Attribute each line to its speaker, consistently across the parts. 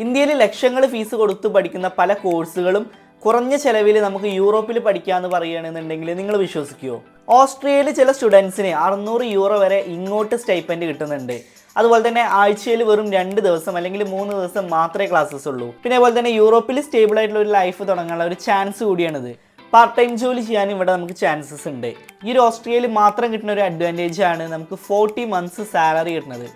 Speaker 1: ഇന്ത്യയിൽ ലക്ഷങ്ങൾ ഫീസ് കൊടുത്ത് പഠിക്കുന്ന പല കോഴ്സുകളും കുറഞ്ഞ ചെലവിൽ നമുക്ക് യൂറോപ്പിൽ പഠിക്കാമെന്ന് പറയുകയാണെന്നുണ്ടെങ്കിൽ നിങ്ങൾ വിശ്വസിക്കുമോ? ഓസ്ട്രിയയിൽ ചില സ്റ്റുഡൻസിന് 600 യൂറോ വരെ ഇങ്ങോട്ട് സ്റ്റൈപ്പൻഡ് കിട്ടുന്നുണ്ട്. അതുപോലെ തന്നെ ആഴ്ചയിൽ വെറും 2 ദിവസം അല്ലെങ്കിൽ 3 ദിവസം മാത്രമേ ക്ലാസ്സസ് ഉള്ളൂ. പിന്നെ അതുപോലെ തന്നെ യൂറോപ്പിൽ സ്റ്റേബിൾ ആയിട്ടുള്ള ഒരു ലൈഫ് തുടങ്ങാനുള്ള ഒരു ചാൻസ് കൂടിയാണിത്. പാർട്ട് ടൈം ജോലി ചെയ്യാൻ ഇവിടെ നമുക്ക് ചാൻസസ് ഉണ്ട്. ഈ ഒരു ഓസ്ട്രിയയിൽ മാത്രം കിട്ടുന്ന ഒരു അഡ്വാൻറ്റേജ് ആണ് നമുക്ക് 40 മന്ത്സ് സാലറി കിട്ടുന്നത്.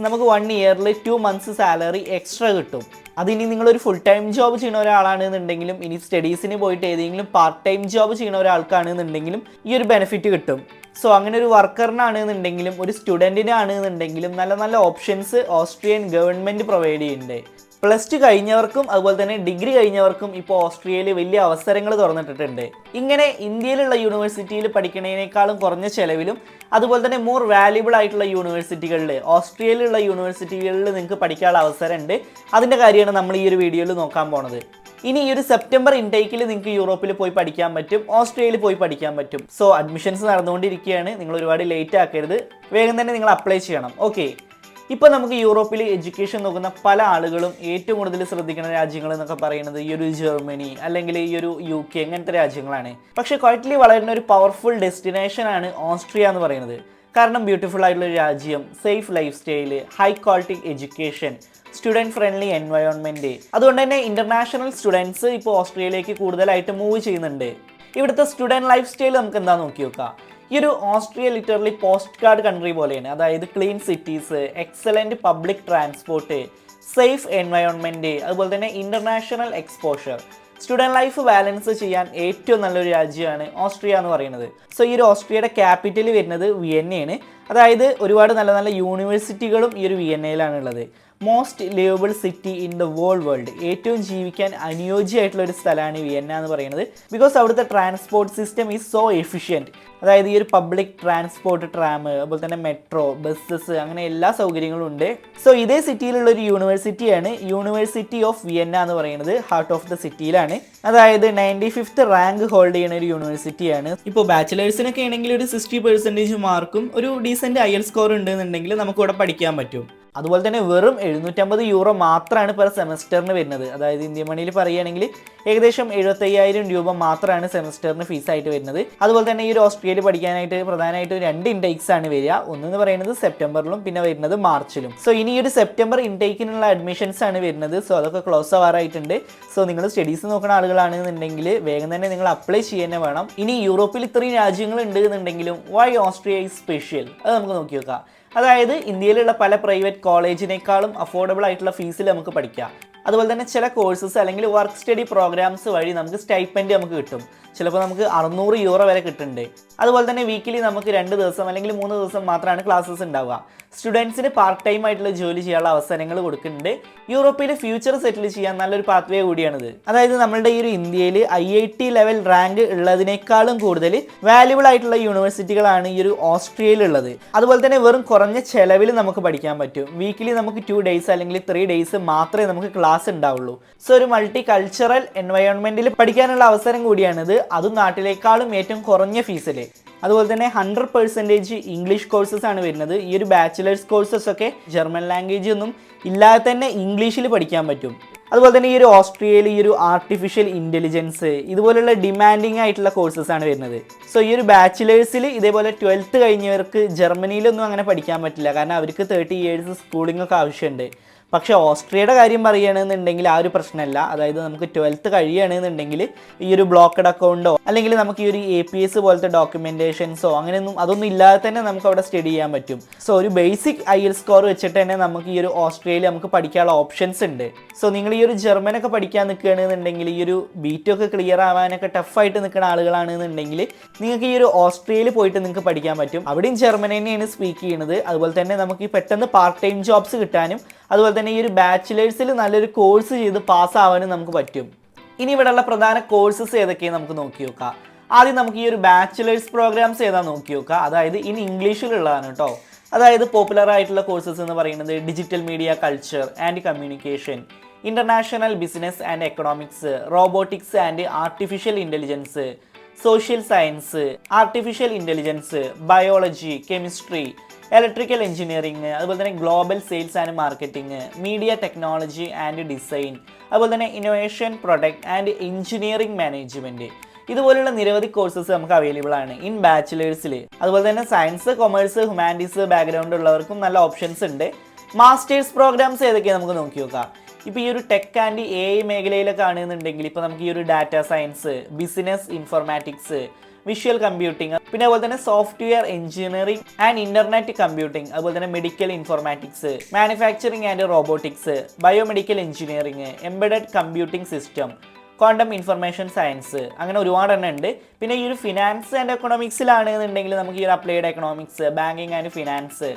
Speaker 1: നമുക്ക് 1 ഇയറിൽ 2 മന്ത്സ് സാലറി എക്സ്ട്രാ കിട്ടും. അതിനി നിങ്ങളൊരു ഫുൾ ടൈം ജോബ് ചെയ്യുന്ന ഒരാളാണെന്നുണ്ടെങ്കിലും ഇനി സ്റ്റഡീസിന് പോയിട്ട് ഏതെങ്കിലും പാർട്ട് ടൈം ജോബ് ചെയ്യുന്ന ഒരാൾക്കാണെന്നുണ്ടെങ്കിലും ഈ ഒരു ബെനിഫിറ്റ് കിട്ടും. സോ അങ്ങനെ ഒരു വർക്കറിനാണെന്നുണ്ടെങ്കിലും ഒരു സ്റ്റുഡൻറ്റിനാണെന്നുണ്ടെങ്കിലും നല്ല നല്ല ഓപ്ഷൻസ് ഓസ്ട്രിയൻ ഗവൺമെൻറ് പ്രൊവൈഡ് ചെയ്യുന്നുണ്ട്. +2 കഴിഞ്ഞവർക്കും അതുപോലെ തന്നെ ഡിഗ്രി കഴിഞ്ഞവർക്കും ഇപ്പോൾ ഓസ്ട്രിയയിൽ വലിയ അവസരങ്ങൾ തുറന്നിട്ടിട്ടുണ്ട്. ഇങ്ങനെ ഇന്ത്യയിലുള്ള യൂണിവേഴ്സിറ്റിയിൽ പഠിക്കുന്നതിനേക്കാളും കുറഞ്ഞ ചെലവിലും അതുപോലെ തന്നെ മോർ വാല്യുബിൾ ആയിട്ടുള്ള യൂണിവേഴ്സിറ്റികളിൽ ഓസ്ട്രിയയിലുള്ള യൂണിവേഴ്സിറ്റികളിൽ നിങ്ങൾക്ക് പഠിക്കാനുള്ള അവസരമുണ്ട്. അതിൻ്റെ കാര്യമാണ് നമ്മൾ ഈ ഒരു വീഡിയോയിൽ നോക്കാൻ പോണത്. ഇനി ഈ ഒരു സെപ്റ്റംബർ ഇൻടേക്കിൽ നിങ്ങൾക്ക് യൂറോപ്പിൽ പോയി പഠിക്കാൻ പറ്റും, ഓസ്ട്രിയയിൽ പോയി പഠിക്കാൻ പറ്റും. സോ അഡ്മിഷൻസ് നടന്നുകൊണ്ടിരിക്കുകയാണ്. നിങ്ങൾ ഒരുപാട് ലേറ്റ് ആക്കരുത്, വേഗം തന്നെ നിങ്ങൾ അപ്ലൈ ചെയ്യണം. ഓക്കെ, ഇപ്പോൾ നമുക്ക് യൂറോപ്പിൽ എഡ്യൂക്കേഷൻ നോക്കുന്ന പല ആളുകളും ഏറ്റവും കൂടുതൽ ശ്രദ്ധിക്കുന്ന രാജ്യങ്ങൾ എന്നൊക്കെ പറയുന്നത് ഈ ഒരു ജർമ്മനി അല്ലെങ്കിൽ ഈ ഒരു UK അങ്ങനത്തെ രാജ്യങ്ങളാണ്. പക്ഷേ ക്വൈറ്റ്ലി വളരുന്ന ഒരു പവർഫുൾ ഡെസ്റ്റിനേഷനാണ് ഓസ്ട്രിയ എന്ന് പറയുന്നത്. കാരണം ബ്യൂട്ടിഫുൾ ആയിട്ടുള്ള ഒരു രാജ്യം, safe life style, high quality education, student friendly environment. അതുകൊണ്ട് തന്നെ ഇൻ്റർനാഷണൽ സ്റ്റുഡൻസ് ഇപ്പോൾ ഓസ്ട്രിയയിലേക്ക് കൂടുതലായിട്ട് മൂവ് ചെയ്യുന്നുണ്ട്. ഇവിടുത്തെ സ്റ്റുഡൻറ്റ് ലൈഫ് സ്റ്റൈൽ നമുക്ക് എന്താ നോക്കി നോക്കാം. ഈ ഒരു Austria literally post card country പോലെയാണ്. അതായത് clean cities, excellent public transport, safe environment, അതുപോലെ തന്നെ international exposure. Student life balance ചെയ്യാൻ ഏറ്റവും നല്ലൊരു രാജ്യമാണ് ഓസ്ട്രിയ എന്ന് പറയുന്നത്. സോ ഈ ഒരു ഓസ്ട്രിയയുടെ ക്യാപിറ്റൽ വരുന്നത് വിയന്നയാണ്. അതായത് ഒരുപാട് നല്ല നല്ല യൂണിവേഴ്സിറ്റികളും ഈ ഒരു വിയന്നയിലാണുള്ളത്. Most liveable city in the world, ഏറ്റവും ജീവിക്കാൻ അനുയോജ്യമായിട്ടുള്ള ഒരു സ്ഥലമാണ് വിയന്ന എന്ന് പറയുന്നത്. ബിക്കോസ് അവിടുത്തെ transport system is so efficient. അതായത് ഈ ഒരു പബ്ലിക് ട്രാൻസ്പോർട്ട്, ട്രാം, അതുപോലെ തന്നെ മെട്രോ, ബസ്സസ്, അങ്ങനെ എല്ലാ സൗകര്യങ്ങളും ഉണ്ട്. സോ ഇതേ സിറ്റിയിലുള്ള ഒരു യൂണിവേഴ്സിറ്റിയാണ് യൂണിവേഴ്സിറ്റി ഓഫ് വിയന്ന എന്ന് പറയുന്നത്. ഹാർട്ട് ഓഫ് ദ സിറ്റിയിലാണ്. അതായത് 95th റാങ്ക് ഹോൾഡ് ചെയ്യുന്ന ഒരു യൂണിവേഴ്സിറ്റിയാണ്. ഇപ്പോൾ ബാച്ചിലേഴ്സിനൊക്കെ ആണെങ്കിൽ ഒരു 60% മാർക്കും ഒരു ഡീസൻറ്റ് IELTS സ്കോർ ഉണ്ടെന്നുണ്ടെങ്കിൽ നമുക്ക് ഇവിടെ പഠിക്കാൻ പറ്റും. അതുപോലെ തന്നെ വെറും 750 യൂറോ മാത്രമാണ് പെർ സെമസ്റ്ററിന് വരുന്നത്. അതായത് ഇന്ത്യൻ മണിയിൽ പറയുകയാണെങ്കിൽ ഏകദേശം 75,000 രൂപ മാത്രമാണ് സെമസ്റ്ററിന് ഫീസായിട്ട് വരുന്നത്. അതുപോലെ തന്നെ ഈ ഒരു ഓസ്ട്രിയയിൽ പഠിക്കാനായിട്ട് പ്രധാനമായിട്ടും 2 ഇൻടേക്സ് ആണ് വരിക. ഒന്നെന്ന് പറയുന്നത് സെപ്റ്റംബറിലും പിന്നെ വരുന്നത് മാർച്ചിലും. സോ ഇനി ഈ ഒരു സെപ്റ്റംബർ ഇൻടേക്കിനുള്ള അഡ്മിഷൻസ് ആണ് വരുന്നത്. സോ അതൊക്കെ ക്ലോസ് ആവാറായിട്ടുണ്ട്. സോ നിങ്ങൾ സ്റ്റഡീസ് നോക്കുന്ന ആളുകളാണെന്നുണ്ടെങ്കിൽ വേഗം തന്നെ നിങ്ങൾ അപ്ലൈ ചെയ്യാൻ വേണം. ഇനി യൂറോപ്പിൽ ഇത്രയും രാജ്യങ്ങൾ ഉണ്ട് എന്നുണ്ടെങ്കിലും വൈ ഓസ്ട്രിയ ഈസ് സ്പെഷ്യൽ, അത് നമുക്ക് നോക്കി നോക്കാം. അതായത് ഇന്ത്യയിലുള്ള പല പ്രൈവറ്റ് കോളേജിനേക്കാളും അഫോർഡബിൾ ആയിട്ടുള്ള ഫീസിൽ നമുക്ക് പഠിക്കാം. അതുപോലെ തന്നെ ചില കോഴ്സസ് അല്ലെങ്കിൽ വർക്ക് സ്റ്റഡി പ്രോഗ്രാംസ് വഴി നമുക്ക് സ്റ്റൈപ്പൻഡ് നമുക്ക് കിട്ടും. ചിലപ്പോൾ നമുക്ക് 600 യൂറോ വരെ കിട്ടുന്നുണ്ട്. അതുപോലെ തന്നെ വീക്കിലി നമുക്ക് 2 ദിവസം അല്ലെങ്കിൽ 3 ദിവസം മാത്രമാണ് ക്ലാസ്സസ് ഉണ്ടാവുക. സ്റ്റുഡൻസിന് പാർട്ട് ടൈം ആയിട്ടുള്ള ജോലി ചെയ്യാനുള്ള അവസരങ്ങൾ കൊടുക്കുന്നുണ്ട്. യൂറോപ്പിൽ ഫ്യൂച്ചർ സെറ്റിൽ ചെയ്യാൻ നല്ലൊരു പാത്വേ കൂടിയാണിത്. അതായത് നമ്മളുടെ ഈ ഒരു ഇന്ത്യയിൽ IIT ലെവൽ റാങ്ക് ഉള്ളതിനേക്കാളും കൂടുതൽ വാല്യുബിൾ ആയിട്ടുള്ള യൂണിവേഴ്സിറ്റികളാണ് ഈ ഒരു ഓസ്ട്രിയയിലുള്ളത്. അതുപോലെ തന്നെ വെറും കുറഞ്ഞ ചെലവിൽ നമുക്ക് പഠിക്കാൻ പറ്റും. വീക്കിലി നമുക്ക് 2 ഡേയ്സ് അല്ലെങ്കിൽ 3 ഡേയ്സ് മാത്രമേ നമുക്ക് ക്ലാസ് ഉണ്ടാവുള്ളൂ. സോ ഒരു മൾട്ടി കൾച്ചറൽ എൻവയോൺമെന്റിൽ പഠിക്കാനുള്ള അവസരം കൂടിയാണിത്. അതും നാട്ടിലേക്കാളും ഏറ്റവും കുറഞ്ഞ ഫീസിൽ. അതുപോലെ തന്നെ 100% ഇംഗ്ലീഷ് കോഴ്സസ് ആണ് വരുന്നത്. ഈ ഒരു ബാച്ചിലേഴ്സ് കോഴ്സസ് ഒക്കെ ജർമ്മൻ ലാംഗ്വേജ് ഒന്നും ഇല്ലാതെ തന്നെ ഇംഗ്ലീഷിൽ പഠിക്കാൻ പറ്റും. അതുപോലെ തന്നെ ഈ ഒരു ഓസ്ട്രിയയിൽ ഈ ഒരു ആർട്ടിഫിഷ്യൽ ഇൻ്റലിജൻസ് ഇതുപോലുള്ള ഡിമാൻഡിങ് ആയിട്ടുള്ള കോഴ്സസ് ആണ് വരുന്നത്. സോ ഈ ഒരു ബാച്ചിലേഴ്സിൽ ഇതേപോലെ 12th കഴിഞ്ഞവർക്ക് ജർമ്മനിയിലൊന്നും അങ്ങനെ പഠിക്കാൻ പറ്റില്ല. കാരണം അവർക്ക് 30 years സ്കൂളിംഗ് ഒക്കെ ആവശ്യമുണ്ട്. പക്ഷേ ഓസ്ട്രിയയുടെ കാര്യം പറയുകയാണെന്നുണ്ടെങ്കിൽ ആ ഒരു പ്രശ്നമല്ല. അതായത് നമുക്ക് 12th കഴിയുകയാണെന്നുണ്ടെങ്കിൽ ഈ ഒരു ബ്ലോക്കഡ് അക്കൗണ്ടോ അല്ലെങ്കിൽ നമുക്ക് ഈ ഒരു APS പോലത്തെ ഡോക്യുമെൻറ്റേഷൻസോ അങ്ങനെയൊന്നും അതൊന്നും ഇല്ലാതെ തന്നെ നമുക്ക് അവിടെ സ്റ്റഡി ചെയ്യാൻ പറ്റും. സോ ഒരു ബേസിക് IELTS സ്കോർ വെച്ചിട്ട് തന്നെ നമുക്ക് ഈ ഒരു ഓസ്ട്രിയയിൽ നമുക്ക് പഠിക്കാനുള്ള ഓപ്ഷൻസ് ഉണ്ട്. സോ നിങ്ങൾ ഈ ഒരു ജർമ്മനൊക്കെ പഠിക്കാൻ നിൽക്കുകയാണെന്നുണ്ടെങ്കിൽ ഈ ഒരു ബീറ്റൊക്കെ ക്ലിയർ ആവാനൊക്കെ ടഫായിട്ട് നിൽക്കുന്ന ആളുകളാണെന്നുണ്ടെങ്കിൽ നിങ്ങൾക്ക് ഈ ഒരു ഓസ്ട്രിയയിൽ പോയിട്ട് നിങ്ങൾക്ക് പഠിക്കാൻ പറ്റും. അവിടെയും ജർമ്മൻ തന്നെയാണ് സ്പീക്ക് ചെയ്യുന്നത്. അതുപോലെ തന്നെ നമുക്ക് ഈ പെട്ടെന്ന് പാർട്ട് ടൈം ജോബ്സ് കിട്ടാനും അതുപോലെ തന്നെ ഈ ഒരു ബാച്ചിലേഴ്സിൽ നല്ലൊരു കോഴ്സ് ചെയ്ത് പാസ്സാവാനും നമുക്ക് പറ്റും. ഇനി ഇവിടെയുള്ള പ്രധാന കോഴ്സസ് ഏതൊക്കെയാണ് നമുക്ക് നോക്കി നോക്കാം. ആദ്യം നമുക്ക് ഈ ഒരു ബാച്ചിലേഴ്സ് പ്രോഗ്രാംസ് ഏതാ നോക്കി നോക്കുക. അതായത് ഇനി ഇംഗ്ലീഷിലുള്ളതാണ് കേട്ടോ. അതായത് പോപ്പുലർ ആയിട്ടുള്ള കോഴ്സസ് എന്ന് പറയുന്നത് digital media culture and communication, international business and economics, robotics and artificial intelligence, social science, artificial intelligence, biology, chemistry, electrical engineering, അതുപോലെ തന്നെ global sales and marketing, media technology and design, അതുപോലെ തന്നെ innovation product and engineering management. ഇതുപോലുള്ള നിരവധി courses നമുക്ക് available ആണ് in ബാച്ചിലേഴ്സിൽ. അതുപോലെ തന്നെ സയൻസ്, കൊമേഴ്സ്, ഹ്യൂമാനിറ്റീസ് ബാക്ക്ഗ്രൗണ്ട് ഉള്ളവർക്കും നല്ല ഓപ്ഷൻസ് ഉണ്ട്. മാസ്റ്റേഴ്സ് പ്രോഗ്രാംസ് ഏതൊക്കെയാണ് നമുക്ക് നോക്കി നോക്കാം. ഇപ്പോൾ ഈ ഒരു ടെക് ആൻഡ് AI മേഖലയിലൊക്കെ ആണെന്നുണ്ടെങ്കിൽ ഇപ്പോൾ നമുക്ക് ഈ ഒരു data science, business informatics, visual computing, പിന്നെ അതുപോലെ തന്നെ software engineering and internet computing, അതുപോലെ തന്നെ medical informatics, manufacturing and robotics, biomedical engineering, embedded computing system, quantum information science, അങ്ങനെ ഒരുപാട് എണ്ണം ഉണ്ട്. പിന്നെ ഈ ഒരു ഫിനാൻസ് ആൻഡ് എക്കണോമിക്സിലാണെന്നുണ്ടെങ്കിൽ നമുക്ക് ഈ ഒരു applied economics, banking and finance,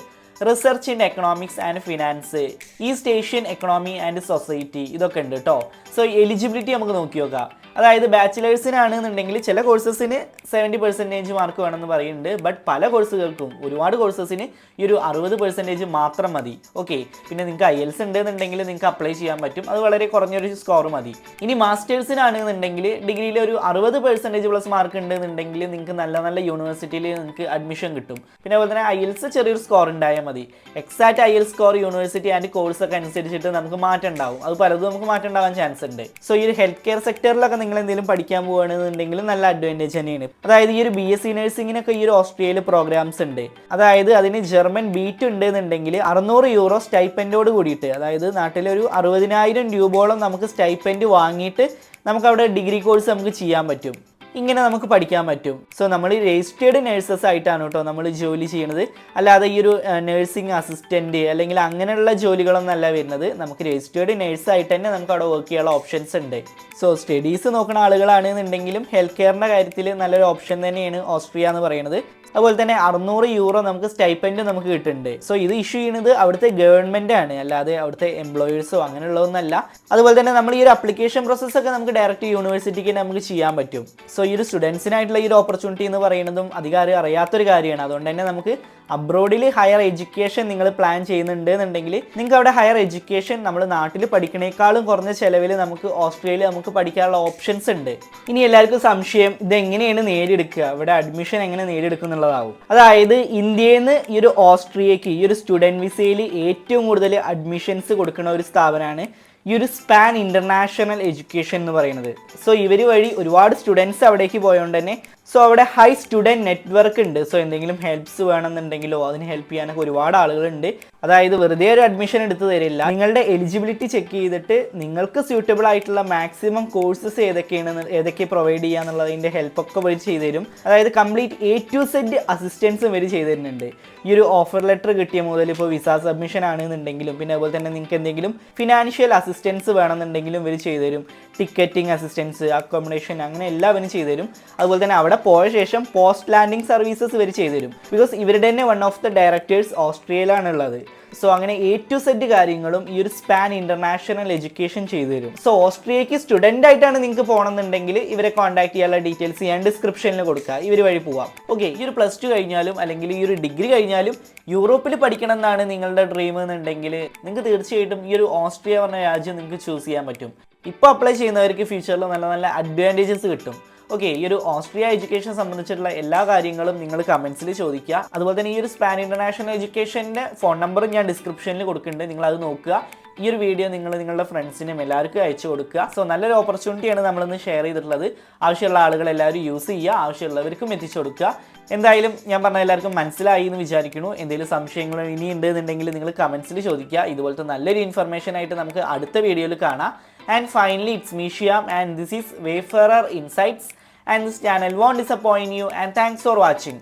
Speaker 1: research in economics and finance, east Asian economy and society, ഇതൊക്കെ ഉണ്ട് കേട്ടോ. സോ എലിജിബിലിറ്റി നമുക്ക് നോക്കി നോക്കാം. അതായത് ബാച്ചിലേഴ്സിനാണെന്നുണ്ടെങ്കിൽ ചില കോഴ്സസിന് 70% മാർക്ക് വേണമെന്ന് പറയുന്നുണ്ട്. ബട്ട് പല കോഴ്സുകൾക്കും, ഒരുപാട് കോഴ്സസിന് ഈ ഒരു 60% മാത്രം മതി. ഓക്കെ, പിന്നെ നിങ്ങൾക്ക് IELTS ഉണ്ടെന്നുണ്ടെങ്കിൽ നിങ്ങൾക്ക് അപ്ലൈ ചെയ്യാൻ പറ്റും. അത് വളരെ കുറഞ്ഞൊരു സ്കോർ മതി. ഇനി മാസ്റ്റേഴ്സിനാണെന്നുണ്ടെങ്കിൽ ഡിഗ്രിയിൽ ഒരു 60% പ്ലസ് മാർക്ക് ഉണ്ടെന്നുണ്ടെങ്കിൽ നിങ്ങൾക്ക് നല്ല നല്ല യൂണിവേഴ്സിറ്റിയിൽ നിങ്ങൾക്ക് അഡ്മിഷൻ കിട്ടും. പിന്നെ അതുപോലെ തന്നെ IELTS ചെറിയൊരു സ്കോർ ഉണ്ടായാൽ മതി. Exact IELTS score university and കോഴ്സൊക്കെ അനുസരിച്ചിട്ട് നമുക്ക് മാറ്റം ഉണ്ടാവും. അത് പലതും നമുക്ക് മാറ്റം ഉണ്ടാവാൻ ചാൻസ് ഉണ്ട്. സോ ഈ ഒരു ഹെൽത്ത് കെയർ സെക്ടറിലൊക്കെ നിങ്ങൾ എന്തെങ്കിലും പഠിക്കാൻ പോവുകയാണെന്നുണ്ടെങ്കിൽ നല്ല അഡ്വാൻറ്റേജ് തന്നെയാണ്. അതായത് ഈ ഒരു BSc നഴ്സിങ്ങിനൊക്കെ ഈ ഒരു ഓസ്ട്രിയയിൽ പ്രോഗ്രാംസ് ഉണ്ട്. അതായത് അതിന് ജർമ്മൻ ബീറ്റ് ഉണ്ട് എന്നുണ്ടെങ്കിൽ €600 സ്റ്റൈപ്പൻഡോട് കൂടിയിട്ട്, അതായത് നാട്ടിലെ ഒരു 60,000 രൂപയോളം നമുക്ക് സ്റ്റൈപ്പൻഡ് വാങ്ങിയിട്ട് നമുക്ക് അവിടെ ഡിഗ്രി കോഴ്സ് നമുക്ക് ചെയ്യാൻ പറ്റും. ഇങ്ങനെ നമുക്ക് പഠിക്കാൻ പറ്റും. സോ നമ്മൾ രജിസ്റ്റേർഡ് നഴ്സസ് ആയിട്ടാണ് കേട്ടോ നമ്മൾ ജോലി ചെയ്യണത്. അല്ലാതെ ഈ ഒരു നഴ്സിംഗ് അസിസ്റ്റൻറ്റ് അല്ലെങ്കിൽ അങ്ങനെയുള്ള ജോലികളൊന്നും അല്ല വരുന്നത്. നമുക്ക് രജിസ്റ്റേർഡ് നഴ്സായിട്ട് തന്നെ നമുക്ക് അവിടെ വർക്ക് ചെയ്യാനുള്ള ഓപ്ഷൻസ് ഉണ്ട്. സോ സ്റ്റഡീസ് നോക്കുന്ന ആളുകളാണെന്നുണ്ടെങ്കിലും ഹെൽത്ത് കെയറിൻ്റെ കാര്യത്തിൽ നല്ലൊരു ഓപ്ഷൻ തന്നെയാണ് ഓസ്ട്രിയ എന്ന് പറയുന്നത്. അതുപോലെ തന്നെ €600 നമുക്ക് സ്റ്റൈപ്പൻഡ് നമുക്ക് കിട്ടുന്നുണ്ട്. സോ ഇത് ഇഷ്യൂ ചെയ്യുന്നത് അവിടുത്തെ ഗവൺമെൻറ് ആണ്, അല്ലാതെ അവിടുത്തെ എംപ്ലോയേഴ്സോ അങ്ങനെയുള്ളതൊന്നല്ല. അതുപോലെ തന്നെ നമ്മൾ ഈ ഒരു അപ്ലിക്കേഷൻ പ്രോസസ്സൊക്കെ നമുക്ക് ഡയറക്റ്റ് യൂണിവേഴ്സിറ്റിക്ക് നമുക്ക് ചെയ്യാൻ പറ്റും. സോ ഈ ഒരു സ്റ്റുഡൻസിനായിട്ടുള്ള ഈ ഒരു ഓപ്പർച്യൂണിറ്റി എന്ന് പറയുന്നതും അധികം അറിയാത്തൊരു കാര്യമാണ്. അതുകൊണ്ട് തന്നെ നമുക്ക് അബ്രോഡിൽ ഹയർ എഡ്യൂക്കേഷൻ നിങ്ങൾ പ്ലാൻ ചെയ്യുന്നുണ്ട് എന്നുണ്ടെങ്കിൽ നിങ്ങൾക്ക് അവിടെ ഹയർ എഡ്യൂക്കേഷൻ നമ്മൾ നാട്ടിൽ പഠിക്കണേക്കാളും കുറഞ്ഞ ചിലവിൽ നമുക്ക് ഓസ്ട്രേലിയയിൽ നമുക്ക് പഠിക്കാനുള്ള ഓപ്ഷൻസ് ഉണ്ട്. ഇനി എല്ലാവർക്കും സംശയം ഇതെങ്ങനെയാണ് നേടിയെടുക്കുക, ഇവിടെ അഡ്മിഷൻ എങ്ങനെ നേടിയെടുക്കുക എന്നുള്ളതാവും. അതായത് ഇന്ത്യയിൽ നിന്ന് ഈ ഒരു ഓസ്ട്രിയക്ക് ഈ ഒരു സ്റ്റുഡൻറ്റ് വിസയിൽ ഏറ്റവും കൂടുതൽ അഡ്മിഷൻസ് കൊടുക്കുന്ന ഒരു സ്ഥാപനമാണ് ഈ ഒരു സ്പാൻ ഇൻ്റർനാഷണൽ എഡ്യൂക്കേഷൻ എന്ന് പറയുന്നത്. സോ ഇവർ വഴി ഒരുപാട് സ്റ്റുഡൻസ് അവിടേക്ക് പോയതുകൊണ്ട് തന്നെ സോ അവിടെ ഹൈ സ്റ്റുഡൻറ്റ് നെറ്റ്വർക്ക് ഉണ്ട്. സോ എന്തെങ്കിലും ഹെൽപ്സ് വേണമെന്നുണ്ടെങ്കിലോ അതിന് ഹെൽപ്പ് ചെയ്യാനൊക്കെ ഒരുപാട് ആളുകളുണ്ട്. അതായത് വെറുതെ ഒരു അഡ്മിഷൻ എടുത്ത് തരില്ല, നിങ്ങളുടെ എലിജിബിലിറ്റി ചെക്ക് ചെയ്തിട്ട് നിങ്ങൾക്ക് സ്യൂട്ടബിൾ ആയിട്ടുള്ള മാക്സിമം കോഴ്സസ് ഏതൊക്കെ പ്രൊവൈഡ് ചെയ്യുക എന്നുള്ളതിൻ്റെ ഹെൽപ്പൊക്കെ ഇവർ ചെയ്തു തരും. അതായത് കംപ്ലീറ്റ് A to Z അസിസ്റ്റൻസും ഇവർ ചെയ്തു തരുന്നുണ്ട്. ഈ ഒരു ഓഫർ ലെറ്റർ കിട്ടിയ മുതൽ ഇപ്പോൾ വിസ സബ്മിഷൻ ആണെന്നുണ്ടെങ്കിലും പിന്നെ അതുപോലെ തന്നെ നിങ്ങൾക്ക് എന്തെങ്കിലും ഫിനാൻഷ്യൽ അസിസ്റ്റൻസ് വേണമെന്നുണ്ടെങ്കിലും ഇവർ ചെയ്തു തരും. ടിക്കറ്റിംഗ് അസിസ്റ്റൻസ്, അക്കോമഡേഷൻ, അങ്ങനെ എല്ലാം ഇവർ ചെയ്തു തരും. അതുപോലെ തന്നെ അവിടെ പോയ ശേഷം പോസ്റ്റ് ലാൻഡിംഗ് സർവീസസ് ഇവർ ചെയ്തു തരും. ബിക്കോസ് ഇവരുടെ തന്നെ വൺ ഓഫ് ദ ഡയറക്ടേഴ്സ് ഓസ്ട്രേലിയയിലാണുള്ളത്. സോ അങ്ങനെ A to Z കാര്യങ്ങളും ഈ ഒരു സ്പാൻ ഇൻ്റർനാഷണൽ എഡ്യൂക്കേഷൻ ചെയ്തു തരും. സോ ഓസ്ട്രിയയ്ക്ക് സ്റ്റുഡൻ്റ് ആയിട്ടാണ് നിങ്ങൾക്ക് പോകണമെന്നുണ്ടെങ്കിൽ ഇവരെ കോൺടാക്ട് ചെയ്യാനുള്ള ഡീറ്റെയിൽസ് ഞാൻ ഡിസ്ക്രിപ്ഷനിൽ കൊടുക്കുക, ഇവർ വഴി പോവാം. ഓക്കെ, ഈ ഒരു +2 കഴിഞ്ഞാലും അല്ലെങ്കിൽ ഈ ഒരു ഡിഗ്രി കഴിഞ്ഞാലും യൂറോപ്പിൽ പഠിക്കണം എന്നാണ് നിങ്ങളുടെ ഡ്രീം എന്നുണ്ടെങ്കിൽ നിങ്ങൾക്ക് തീർച്ചയായിട്ടും ഈ ഒരു ഓസ്ട്രിയ പറഞ്ഞ രാജ്യം നിങ്ങൾക്ക് ചൂസ് ചെയ്യാൻ പറ്റും. ഇപ്പോൾ അപ്ലൈ ചെയ്യുന്നവർക്ക് ഫ്യൂച്ചറിൽ നല്ല നല്ല അഡ്വാൻറ്റേജസ് കിട്ടും. ഓക്കെ, ഈ ഒരു ഓസ്ട്രിയ എഡ്യൂക്കേഷൻ സംബന്ധിച്ചിട്ടുള്ള എല്ലാ കാര്യങ്ങളും നിങ്ങൾ കമൻസിൽ ചോദിക്കുക. അതുപോലെ തന്നെ ഈ ഒരു സ്പാൻ ഇൻ്റർനാഷണൽ എഡ്യൂക്കേഷൻ്റെ ഫോൺ നമ്പറും ഞാൻ ഡിസ്ക്രിപ്ഷനിൽ കൊടുക്കുന്നുണ്ട്, നിങ്ങൾ അത് നോക്കുക. ഈ ഒരു വീഡിയോ നിങ്ങൾ നിങ്ങളുടെ ഫ്രണ്ട്സിനും എല്ലാവർക്കും അയച്ചു കൊടുക്കുക. സോ നല്ലൊരു ഓപ്പർച്യൂണിറ്റിയാണ് നമ്മളിന്ന് ഷെയർ ചെയ്തിട്ടുള്ളത്. ആവശ്യമുള്ള ആളുകൾ എല്ലാവരും യൂസ് ചെയ്യുക, ആവശ്യമുള്ളവർക്കും എത്തിച്ചു കൊടുക്കുക. എന്തായാലും ഞാൻ പറഞ്ഞ എല്ലാവർക്കും മനസ്സിലായി എന്ന് വിചാരിക്കുന്നു. എന്തെങ്കിലും സംശയങ്ങൾ ഇനി ഉണ്ടെന്നുണ്ടെങ്കിൽ നിങ്ങൾ കമൻസിൽ ചോദിക്കുക. ഇതുപോലത്തെ നല്ലൊരു ഇൻഫർമേഷൻ ആയിട്ട് നമുക്ക് അടുത്ത വീഡിയോയിൽ കാണാം. And finally, it's me Shyam and this is Wayfarer Insights, and this channel won't disappoint you, and thanks for watching.